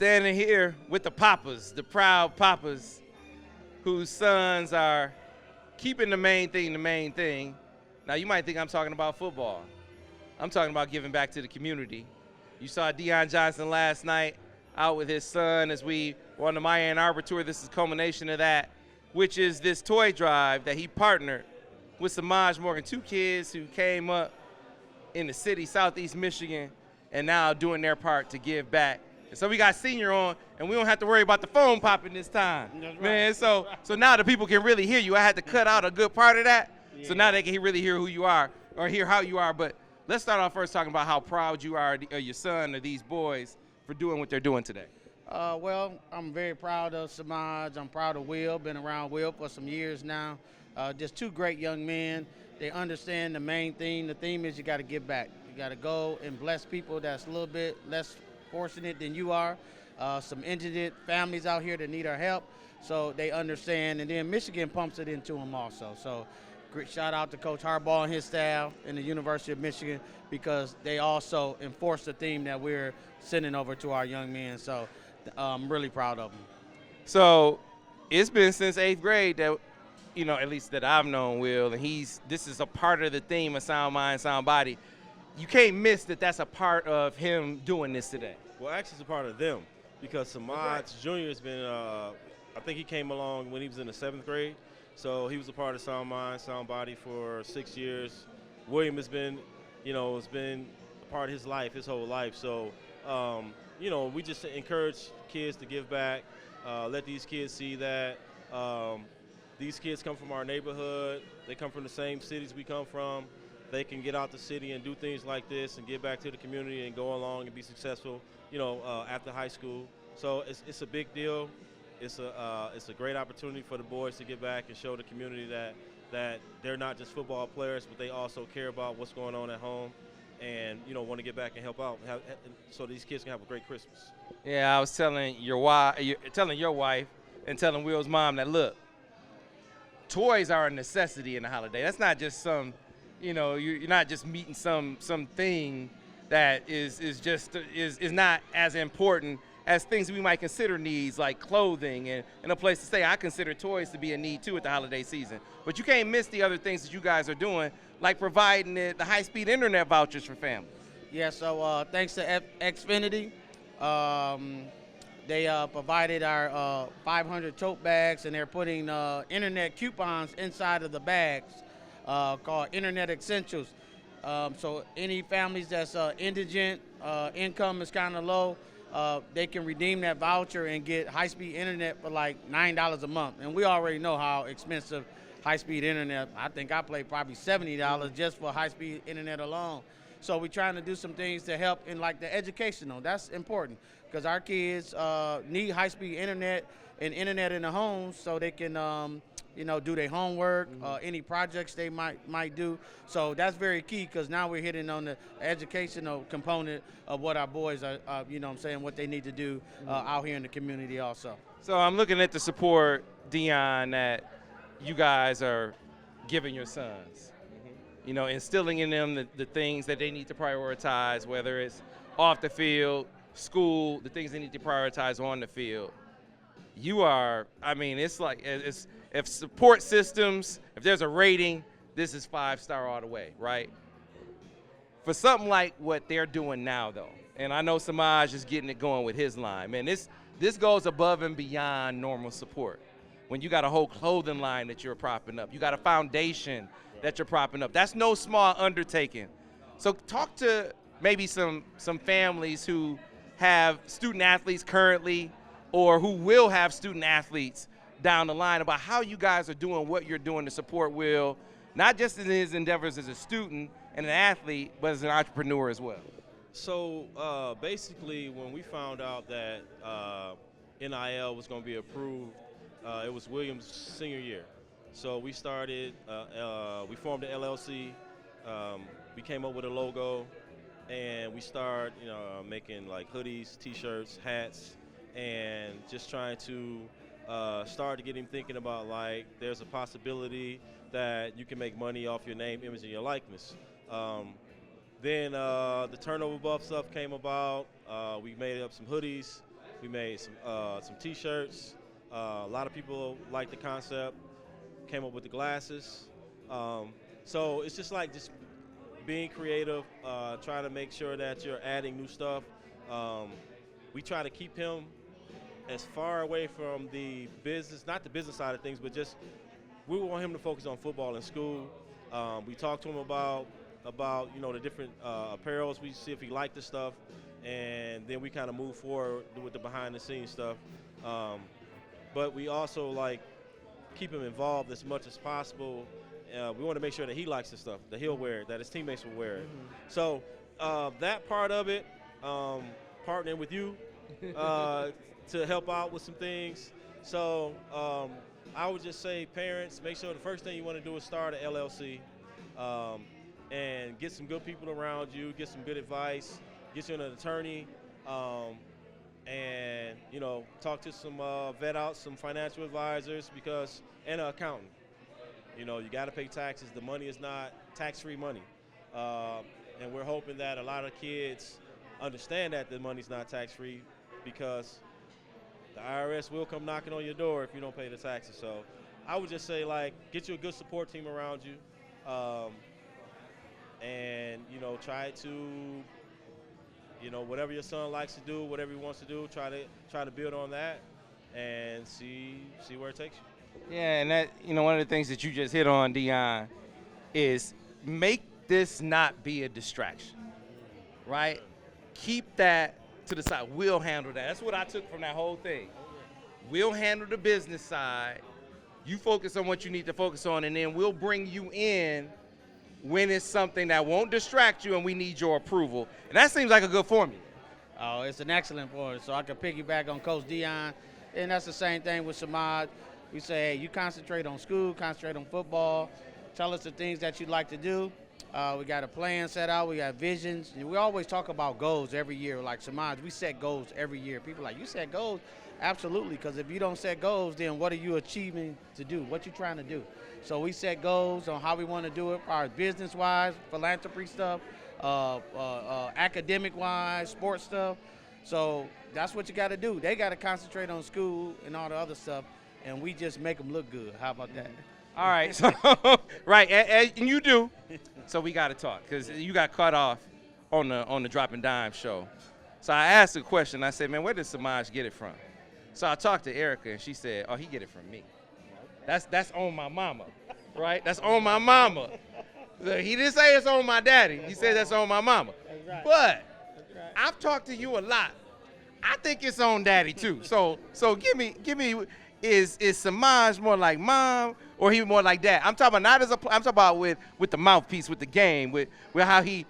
Standing here with the papas, the proud papas, whose sons are keeping the main thing the main thing. Now, you might think I'm talking about football. I'm talking about giving back to the community. You saw Deon Johnson last night out with his son as we were on the My Ann Arbor tour. This is a culmination of that, which is this toy drive that he partnered with Semaj Morgan, 2 kids who came up in the city, Southeast Michigan, and now doing their part to give back. And so we got Senior on, and we don't have to worry about the phone popping this time. That's right. Man, so now the people can really hear you. I had to cut out a good part of that, so now they can really hear who you are or hear how you are. But let's start off first talking about how proud you are of your son, of these boys, for doing what they're doing today. Well, I'm very proud of Semaj. I'm proud of Will. Been around Will for some years now. Just 2 great young men. They understand the main theme. The theme is you got to give back. You got to go and bless people that's a little bit less fortunate than you are. Some indigent families out here that need our help. So they understand. And then Michigan pumps it into them also. So great shout out to Coach Harbaugh and his staff and the University of Michigan, because they also enforce the theme that we're sending over to our young men. So I'm really proud of them. So it's been since 8th grade that, you know, at least that I've known Will, and this is a part of the theme of Sound Mind, Sound Body. You can't miss that that's a part of him doing this today. Well, actually, it's a part of them, because Semaj Jr. has been, I think he came along when he was in the 7th grade. So he was a part of Sound Mind, Sound Body for 6 years. William has been, has been a part of his life, his whole life. So, we just encourage kids to give back, let these kids see that these kids come from our neighborhood. They come from the same cities we come from. They can get out the city and do things like this and give back to the community and go along and be successful, after high school. So it's a big deal. It's a great opportunity for the boys to give back and show the community that they're not just football players, but they also care about what's going on at home and, want to get back and help out so these kids can have a great Christmas. Yeah, I was telling your wife and telling Will's mom that, look, toys are a necessity in the holiday. That's not just some, you're not just meeting something that is not as important as things we might consider needs, like clothing and a place to stay. I consider toys to be a need too at the holiday season. But you can't miss the other things that you guys are doing, like providing the high-speed internet vouchers for families. Yeah, so thanks to Xfinity, they provided our 500 tote bags, and they're putting internet coupons inside of the bags called Internet Essentials. So any families that's indigent, income is kind of low, they can redeem that voucher and get high-speed internet for like $9 a month. And we already know how expensive high-speed internet. I think I pay probably $70 just for high-speed internet alone. So we're trying to do some things to help in like the educational. That's important because our kids need high-speed internet and internet in the homes so they can do their homework, any projects they might do. So that's very key because now we're hitting on the educational component of what our boys are, what they need to do out here in the community also. So I'm looking at the support, Deon, that you guys are giving your sons. Instilling in them the things that they need to prioritize, whether it's off the field, school, the things they need to prioritize on the field. It's like, if support systems, if there's a rating, this is 5-star all the way, right? For something like what they're doing now, though, and I know Semaj is getting it going with his line, man, this goes above and beyond normal support. When you got a whole clothing line that you're propping up, you got a foundation that you're propping up. That's no small undertaking. So talk to maybe some families who have student athletes currently or who will have student athletes down the line about how you guys are doing what you're doing to support Will, not just in his endeavors as a student and an athlete, but as an entrepreneur as well. So basically, when we found out that NIL was going to be approved, it was William's senior year. So we started, we formed an LLC, we came up with a logo, and we started making like hoodies, t-shirts, hats, and just trying to start to get him thinking about like there's a possibility that you can make money off your name, image, and your likeness. Then the turnover buff stuff came about. We made up some hoodies, We made some T-shirts. A lot of people like the concept. Came up with the glasses. So it's just like just being creative, trying to make sure that you're adding new stuff. We try to keep him as far away from the business, not the business side of things, but just we want him to focus on football and school. We talked to him about the different apparels. We see if he liked the stuff, and then we kind of move forward with the behind the scenes stuff. But we also like keep him involved as much as possible. We want to make sure that he likes the stuff, that he'll wear it, that his teammates will wear it. So that part of it, partnering with you to help out with some things. So I would just say, parents, make sure the first thing you want to do is start an LLC and get some good people around you, get some good advice, get you an attorney, and talk to some vet out some financial advisors and an accountant. You got to pay taxes. The money is not tax-free money, and we're hoping that a lot of kids understand that the money's not tax-free, because the IRS will come knocking on your door if you don't pay the taxes. So I would just say, like, get you a good support team around you, and try to whatever your son likes to do, whatever he wants to do, try to build on that and see where it takes you. Yeah, and that one of the things that you just hit on, Deon, is make this not be a distraction, right? Keep that to the side. We'll handle that. That's what I took from that whole thing. We'll handle the business side. You focus on what you need to focus on, and then we'll bring you in when it's something that won't distract you and we need your approval. And that seems like a good formula. Oh, it's an excellent formula. So I can piggyback on Coach Deon, and that's the same thing with Semaj. We say, hey, you concentrate on school, concentrate on football. Tell us the things that you'd like to do. We got a plan set out. We got visions. And we always talk about goals every year. Like Semaj, we set goals every year. People are like, you set goals? Absolutely, because if you don't set goals, then what are you achieving to do? What you trying to do? So we set goals on how we want to do it, our business-wise, philanthropy stuff, academic-wise, sports stuff. So that's what you got to do. They got to concentrate on school and all the other stuff, and we just make them look good. How about that? All right, so right, and you do. So we got to talk, because you got cut off on the Drop and Dime show. So I asked a question. I said, man, where did Semaj get it from? So I talked to Erica, and she said, oh, he get it from me. That's on my mama, right? That's on my mama. So he didn't say it's on my daddy. He said that's on my mama. That's right. But That's right. I've talked to you a lot. I think it's on daddy too. So give me. Is Semaj more like mom, or he more like dad? I'm talking about not as I'm talking about with the mouthpiece, with the game, with how he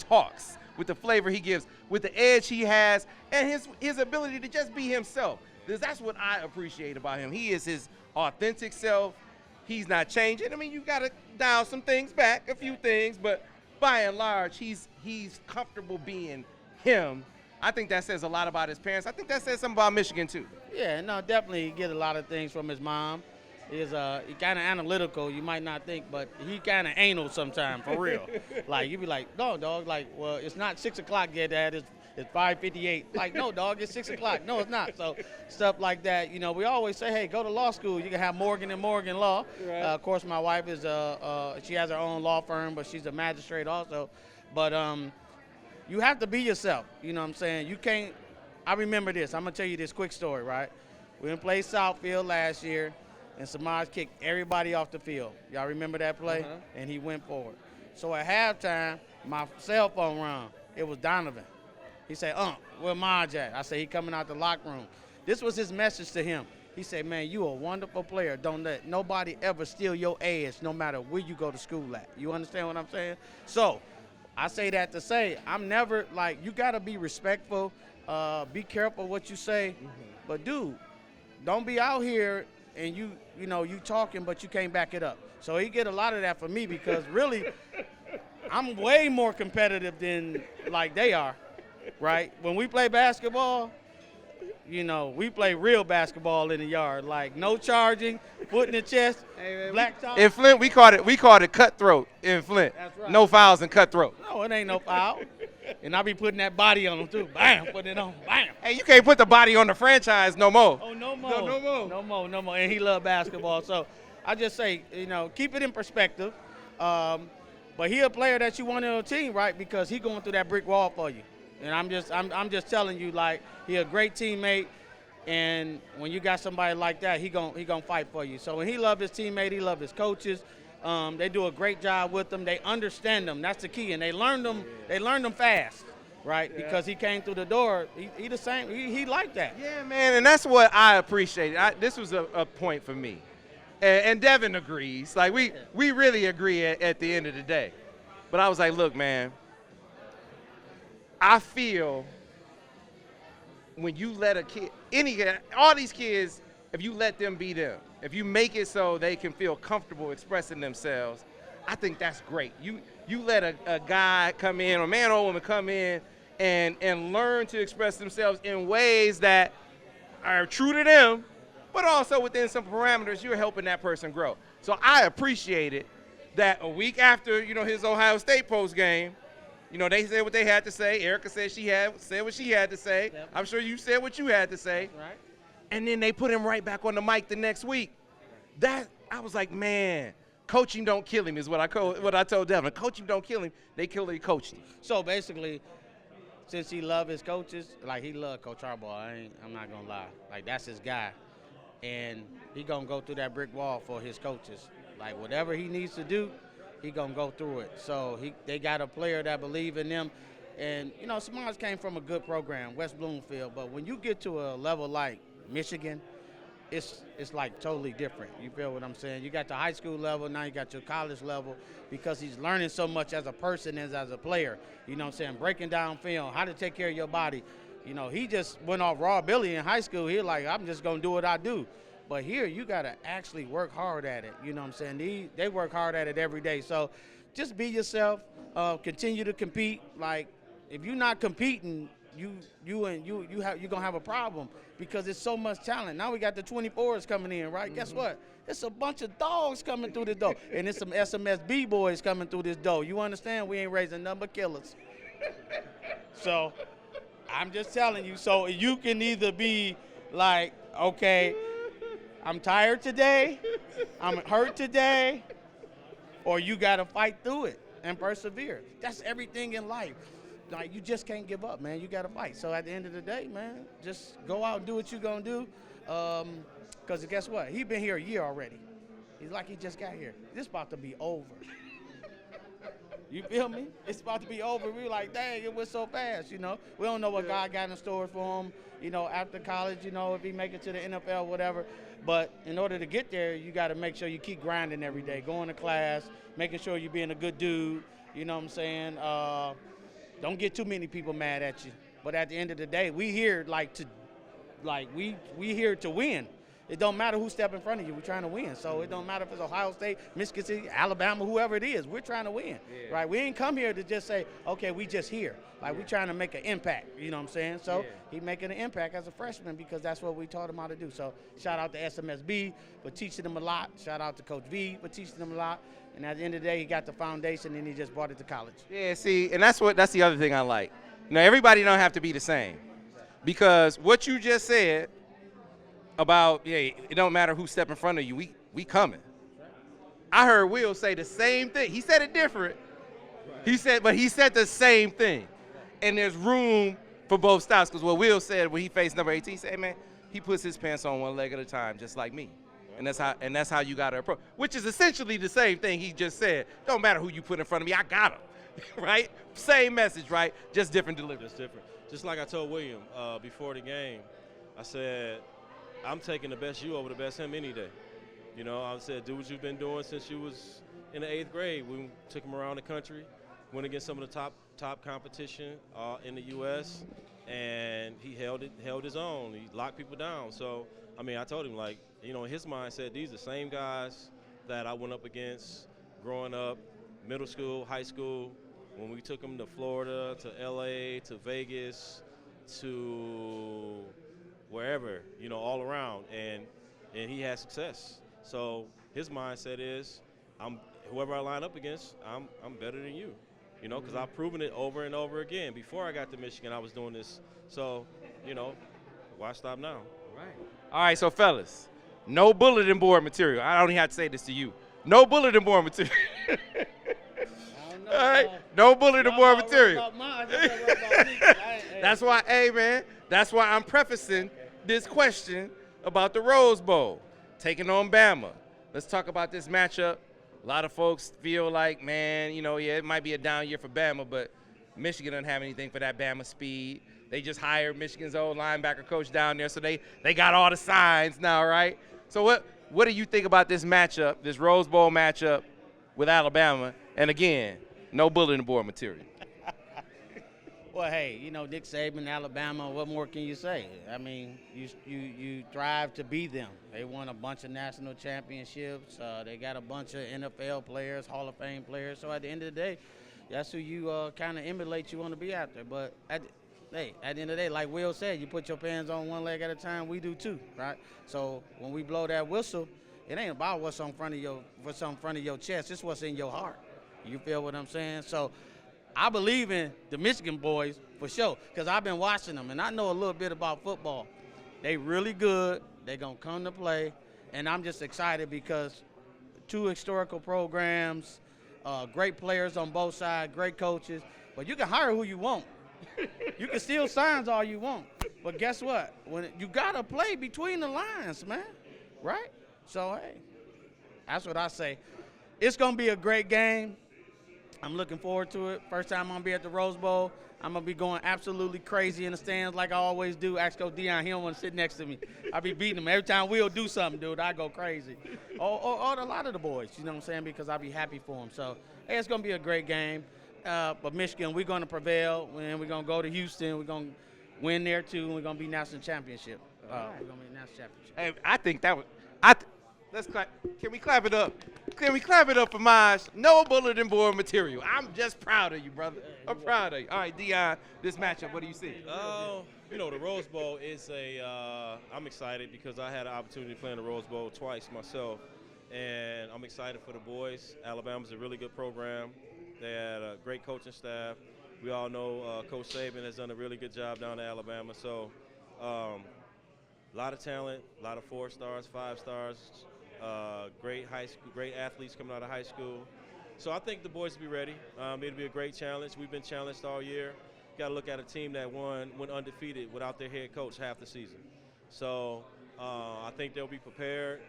talks, with the flavor he gives, with the edge he has, and his ability to just be himself. Because that's what I appreciate about him. He is his authentic self. He's not changing. I mean, you got to dial some things back, a few things, but by and large, he's comfortable being him. I think that says a lot about his parents. I think that says something about Michigan too. Yeah, no, definitely he get a lot of things from his mom. He kind of analytical, you might not think, but he kind of anal sometimes, for real. Like, you be like, no, dog, like, well, it's not 6 o'clock yet, Dad, it's 5:58. Like, no, dog, it's 6 o'clock. No, it's not. So stuff like that. We always say, hey, go to law school. You can have Morgan and Morgan Law. Right. Of course, my wife is, she has her own law firm, but she's a magistrate also. But you have to be yourself. You know what I'm saying? You can't. I remember this. I'm going to tell you this quick story, right? We didn't play Southfield last year, and Semaj kicked everybody off the field. Y'all remember that play? Uh-huh. And he went forward. So at halftime, my cell phone rang. It was Donovan. He said, where Maj at? I said, he coming out the locker room. This was his message to him. He said, man, you a wonderful player. Don't let nobody ever steal your edge, no matter where you go to school at. You understand what I'm saying? So I say that to say, I'm never, like, you got to be respectful. Be careful what you say. Mm-hmm. But, dude, don't be out here and you talking, but you can't back it up. So he get a lot of that from me, because really I'm way more competitive than, like, they are, right? When we play basketball, we play real basketball in the yard, like no charging, foot in the chest, black top. In Flint, we called it cutthroat in Flint. That's right. No fouls and cutthroat. No, it ain't no foul. And I be putting that body on them too. Bam, putting it on. Bam. Hey, you can't put the body on the franchise no more. Oh, no more. No more. No more. And he love basketball. So I just say, keep it in perspective. But he a player that you want on your team, right? Because he going through that brick wall for you. And I'm just telling you, like, he a great teammate. And when you got somebody like that, he gonna fight for you. So when he love his teammate, he love his coaches. They do a great job with them. They understand them. That's the key. And they learn them. They learn them fast, right? Yeah. Because he came through the door. He the same. He like that. Yeah, man. And that's what I appreciate. This was a point for me. And Devin agrees. Like, we really agree at the end of the day. But I was like, look, man, I feel when you let a kid, all these kids, if you let them be them, if you make it so they can feel comfortable expressing themselves, I think that's great. You let a guy come in, or a man or woman come in and learn to express themselves in ways that are true to them, but also within some parameters, you're helping that person grow. So I appreciate it that a week after, his Ohio State post game, they said what they had to say. Erica said said what she had to say. Yep. I'm sure you said what you had to say. Right. And then they put him right back on the mic the next week. I was like, man, coaching don't kill him is what I told Devin. Coaching don't kill him. They coached him. So basically, since he love his coaches, like he love Coach Harbaugh, I'm not gonna lie. Like, that's his guy. And he gonna go through that brick wall for his coaches. Like, whatever he needs to do, he gonna go through it. So they got a player that believe in them. And Semaj came from a good program, West Bloomfield. But when you get to a level like Michigan, it's like totally different. You feel what I'm saying? You got the high school level, now you got your college level, because he's learning so much as a person as a player. You know what I'm saying? Breaking down film, how to take care of your body. He just went off raw Billy in high school. He like, I'm just gonna do what I do. But here, you got to actually work hard at it. You know what I'm saying? They work hard at it every day. So just be yourself. Continue to compete. Like, if you're not competing, you're going to have a problem, because there's so much talent. Now we got the 24s coming in, right? Mm-hmm. Guess what? It's a bunch of dogs coming through the door. And it's some SMSB boys coming through this door. You understand? We ain't raising number killers. So I'm just telling you. So you can either be like, okay, I'm tired today, I'm hurt today, or you got to fight through it and persevere. That's everything in life. Like, you just can't give up, man. You got to fight. So at the end of the day, man, just go out and do what you're going to do. Because guess what? He been here a year already. He's like he just got here. This about to be over. You feel me? It's about to be over. We like, dang, it was so fast, We don't know what God got in store for him, after college, if he make it to the NFL, whatever. But in order to get there, you got to make sure you keep grinding every day, going to class, making sure you're being a good dude, you know what I'm saying? Don't get too many people mad at you. But at the end of the day, we here we here to win. It don't matter who step in front of you. We're trying to win. So it don't matter if it's Ohio State, Michigan City, Alabama, whoever it is. We're trying to win, right? We ain't come here to just say, okay, we just here. Like, we're trying to make an impact, you know what I'm saying? So he making an impact as a freshman, because that's what we taught him how to do. So shout out to SMSB for teaching him a lot. Shout out to Coach V for teaching him a lot. And at the end of the day, he got the foundation, and he just brought it to college. Yeah, see, and that's the other thing I like. Everybody don't have to be the same, because what you just said about, it don't matter who step in front of you, we coming. I heard Will say the same thing. He said it different. He said the same thing. And there's room for both styles, because what Will said when he faced number 18, he said, man, he puts his pants on one leg at a time, just like me. And that's how you got to approach, which is essentially the same thing he just said. Don't matter who you put in front of me, I got him, right? Same message, right? Just different delivery. Just different. Just like I told William before the game, I said, I'm taking the best you over the best him any day. I said, do what you've been doing since you was in the 8th grade. We took him around the country, went against some of the top competition in the U.S., and he held his own. He locked people down. So, I told him, like, in his mindset, these are the same guys that I went up against growing up, middle school, high school, when we took him to Florida, to L.A., to Vegas, to wherever, all around, and he had success. So his mindset is, whoever I line up against, I'm better than you. You know, because I've proven it over and over again. Before I got to Michigan, I was doing this. So, you know, why stop now? Right. All right, so fellas, no bulletin board material. I don't even have to say this to you. No bulletin board material. All right, no bulletin board material. That's why, hey man, that's why I'm prefacing this question about the Rose Bowl, taking on Bama. Let's talk about this matchup. A lot of folks feel like, man, you know, yeah, it might be a down year for Bama, but Michigan doesn't have anything for that Bama speed. They just hired Michigan's old linebacker coach down there, so they got all the signs now, right? So what do you think about this matchup, this Rose Bowl matchup with Alabama? And again, no bulletin board material. Well, hey, you know, Nick Saban, Alabama, what more can you say? I mean, you thrive to be them. They won a bunch of national championships. They got a bunch of NFL players, Hall of Fame players. So at the end of the day, that's who you kind of emulate you want to be out there. But at the end of the day, like Will said, you put your pants on one leg at a time. We do too, right? So when we blow that whistle, it ain't about what's in front of your chest. It's what's in your heart. You feel what I'm saying? So I believe in the Michigan boys for sure, because I've been watching them, and I know a little bit about football. They really good. They're going to come to play, and I'm just excited because 2 historical programs, great players on both sides, great coaches, but you can hire who you want. You can steal signs all you want, but guess what? When you got to play between the lines, man, right? So, hey, that's what I say. It's going to be a great game. I'm looking forward to it. First time I'm going to be at the Rose Bowl. I'm going to be going absolutely crazy in the stands like I always do. Ask Coach Deon, he don't want to sit next to me. I be beating him. Every time Will do something, dude, I go crazy. Or a lot of the boys, you know what I'm saying, because I be happy for them. So, hey, it's going to be a great game. But Michigan, we're going to prevail. And we're going to go to Houston. We're going to win there, too, and we're going to be national championship. We're going to be national championship. Hey, I think that was let's clap. Can we clap it up? Can we clap it up for Maj? No bulletin board material. I'm just proud of you, brother. I'm proud of you. All right, Deon, this matchup, what do you see? You know, the Rose Bowl is I'm excited because I had an opportunity to play in the Rose Bowl twice myself, and I'm excited for the boys. Alabama's a really good program. They had a great coaching staff. We all know Coach Saban has done a really good job down in Alabama. So, a lot of talent, a lot of 4 stars, 5 stars. Great high school, great athletes coming out of high school. So I think the boys will be ready. It'll be a great challenge. We've been challenged all year. Got to look at a team that went undefeated without their head coach half the season. So I think they'll be prepared.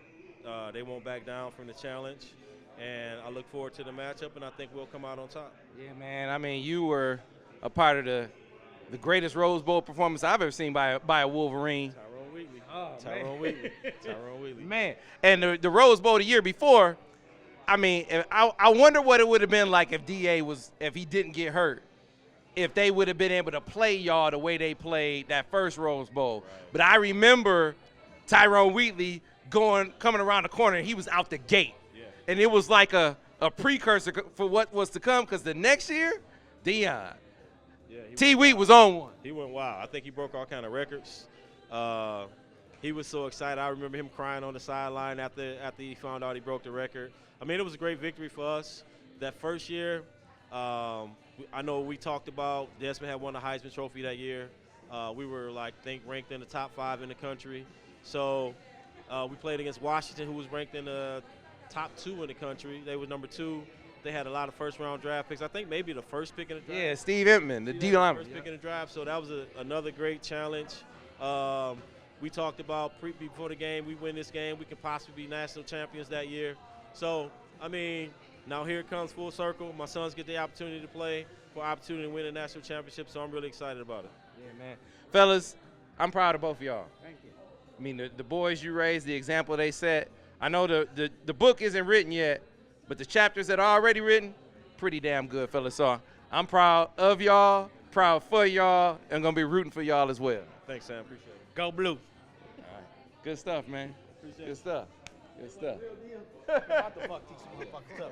They won't back down from the challenge. And I look forward to the matchup, and I think we'll come out on top. Yeah, man. I mean, you were a part of the greatest Rose Bowl performance I've ever seen by a Wolverine. Tyrone Wheatley. Man, and the Rose Bowl the year before, I mean, I wonder what it would have been like if he didn't get hurt, if they would have been able to play y'all the way they played that first Rose Bowl. Right. But I remember Tyrone Wheatley coming around the corner, and he was out the gate. Yeah. And it was like a precursor for what was to come, because the next year, Deon, T. Wheat was on one. He went wild. I think he broke all kind of records. He was so excited. I remember him crying on the sideline after he found out he broke the record. I mean, it was a great victory for us. That first year, I know we talked about Desmond had won the Heisman Trophy that year. We were, ranked in the top 5 in the country. So we played against Washington, who was ranked in the top 2 in the country. They were number 2. They had a lot of first-round draft picks. I think maybe the first pick in the draft. Yeah, Steve Entman, the D lineman. First pick in the draft. So that was another great challenge. We talked about before the game, we win this game, we can possibly be national champions that year. So, I mean, now here it comes full circle. My sons get the opportunity to play for opportunity to win a national championship, so I'm really excited about it. Yeah, man. Fellas, I'm proud of both of y'all. Thank you. I mean, the boys you raised, the example they set. I know the book isn't written yet, but the chapters that are already written, pretty damn good, fellas. So I'm proud of y'all, proud for y'all, and going to be rooting for y'all as well. Thanks, Sam. Appreciate it. Go Blue. Good stuff, man. Good stuff. Good stuff. What the fuck teach motherfuckers up?